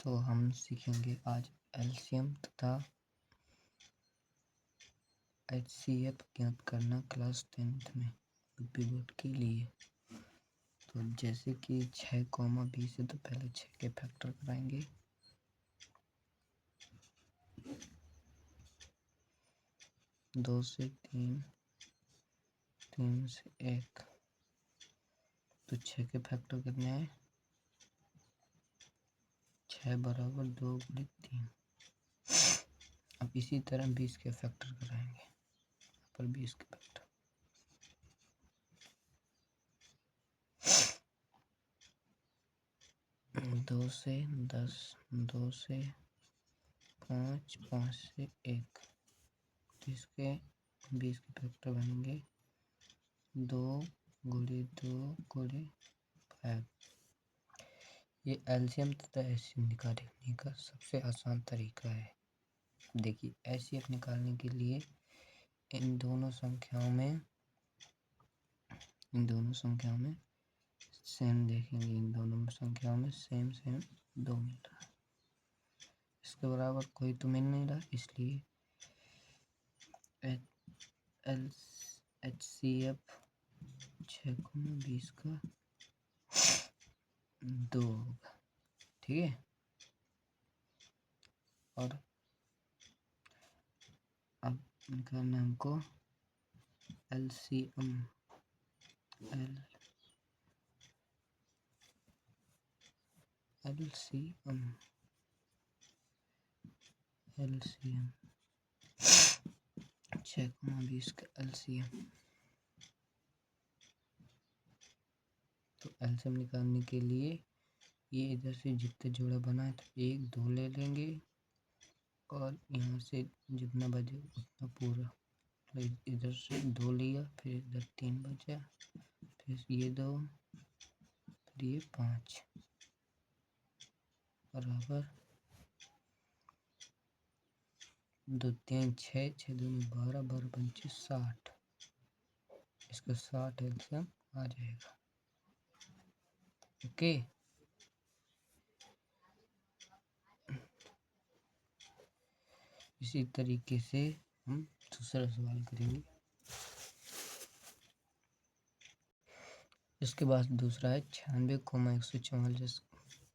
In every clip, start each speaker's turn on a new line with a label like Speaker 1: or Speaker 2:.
Speaker 1: तो हम सीखेंगे आज एलसीएम तथा एचसीएफ ज्ञात करना क्लास 10th में यूपी बोर्ड के लिए। तो जैसे कि 6, 20 से तो पहले 6 के फैक्टर कराएंगे। दो से 3, 3 से 1, तो 6 के फैक्टर कितने हैं? 6 बराबर 2 गुणित 3। अब इसी तरह 20 के फैक्टर कराएंगे। पर 20 के फैक्टर 2 से 10, 2 से 5, 5 से 1, तो इसके 20 के फैक्टर बनेंगे 2 गुणित 2 गुणित 5। ये एलसीएम तथा एचसीएफ निकालने का सबसे आसान तरीका है। देखिए, एचसीएफ निकालने के लिए इन दोनों संख्याओं में सेम देखेंगे। इन दोनों संख्याओं में सेम 2 मिल रहा है। इसके बराबर कोई तो मिल नहीं रहा, इसलिए एचसीएफ 6, 20 का 2 होगा। ठीक है। और अब निकालना हमको एलसीएम। एलसीएम 6, 20 का एलसीएम। तो एलसीएम निकालने के लिए ये इधर से जितने जोड़ा बना है तो 1, 2 ले लेंगे और यहाँ से जितना बचे उतना पूरा। तो इधर से 2 लिया, फिर इधर 3 बचा, फिर ये 2, फिर ये 5 बराबर 2, 3, 6, 6 दूनी 12, 12 पंचे 60। इसका 60 एलसीएम आ जाएगा। ओके। इसी तरीके से हम दूसरा सवाल करेंगे। इसके बाद दूसरा है 96,144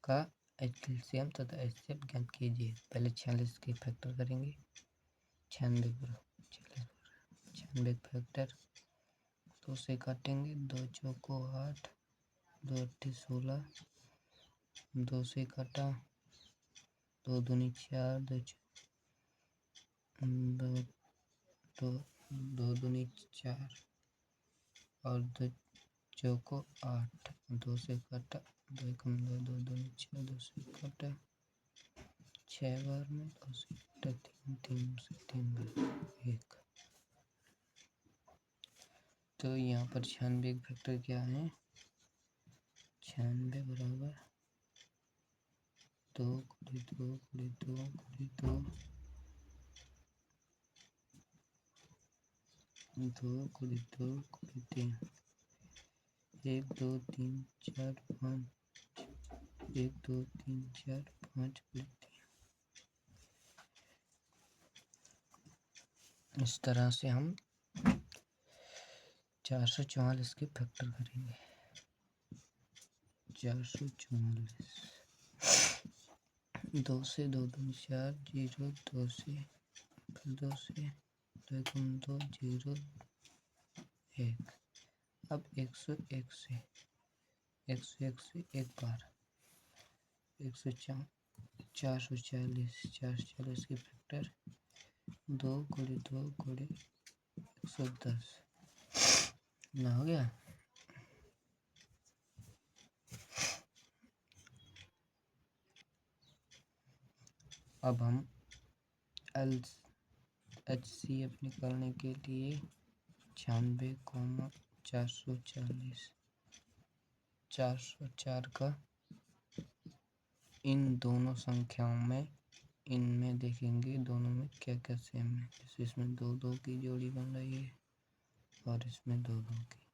Speaker 1: का एलसीएम तथा एचसीएफ ज्ञात कीजिए। पहले 46 के फैक्टर करेंगे। 96 फैक्टर 2 से काटेंगे। 2 चौको 8, 2 अट्ठी 16, 2 से काटा, 2 दूनी 4, 2 दूनी 4 और 2 चौको 8, 2 से काटा, 2 कम 2, 2 दूनी 6, 2 से काटा 6 बार में, 2 से काटा 3, 3 से 3 बार 1। तो यहाँ पर 96 फैक्टर क्या है? 96 बराबर 2 गुणित 2 गुणित 2 गुणित 2, 2 गुणित 2 गुणित 3, 1, 2, 3, 4, 5, 1, 2, 3, 4, 5 गुणित 3। इस तरह से हम 444 के फैक्टर करेंगे। 444 2 से 2 दूनी 4, 0, 2 से, फिर 2 से, 2 कम 2, 0, 1। अब 101 से 1 बार 440 के फैक्टर 2 गुणित 2 गुणित 110 ना हो गया। अब हम एचसीएफ निकालने के लिए 96,440 404 का इन दोनों संख्याओं में इनमें देखेंगे दोनों में क्या क्या सेम है। जैसे इसमें 2, 2 की जोड़ी बन रही है और इसमें 2, 2 की,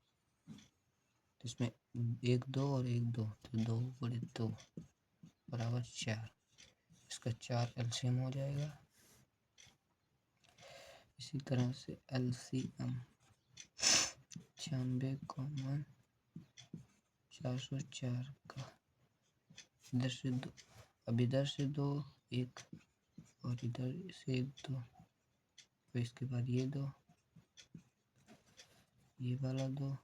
Speaker 1: इसमें 1, 2 और 1, 2, तो 2 गुणित 2 बराबर 4। इसका 4 एलसीएम हो जाएगा। इसी तरह से एलसीएम 96 कॉमन 404 का, इधर से 2, अब इधर से 2 1 और इधर से 2, तो इसके बाद ये 2, ये वाला 2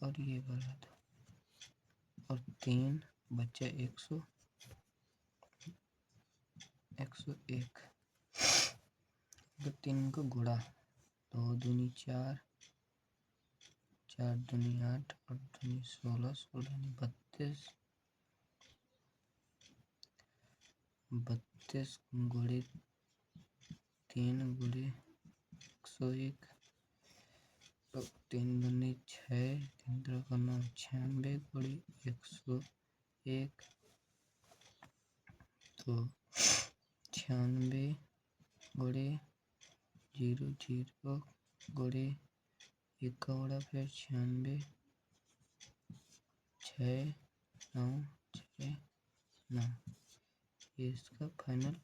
Speaker 1: और ये वाला 2 और 3 बच्चे 101। अगर 3 को गुणा, 2 दूनी 4, 4 दूनी 8 और दूनी 16, 16 दूनी 32, 32 गुणे 3 गुणे 101, तो 3 दूनी 6, 3 3 9 96 गुणे 101, तो 96 गुणे 0 0 गुणे 1 का गुणा फिर 96 6 9 6 9, ये इसका फाइनल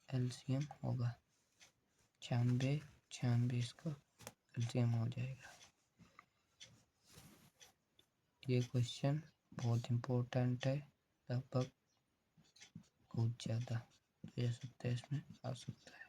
Speaker 1: एलसीएम होगा। 96 96 इसका एलसीएम हो जाएगा। ये क्वेश्चन बहुत इम्पोर्टेंट है, लगभग बहुत ज़्यादा 2027 में आ सकता है।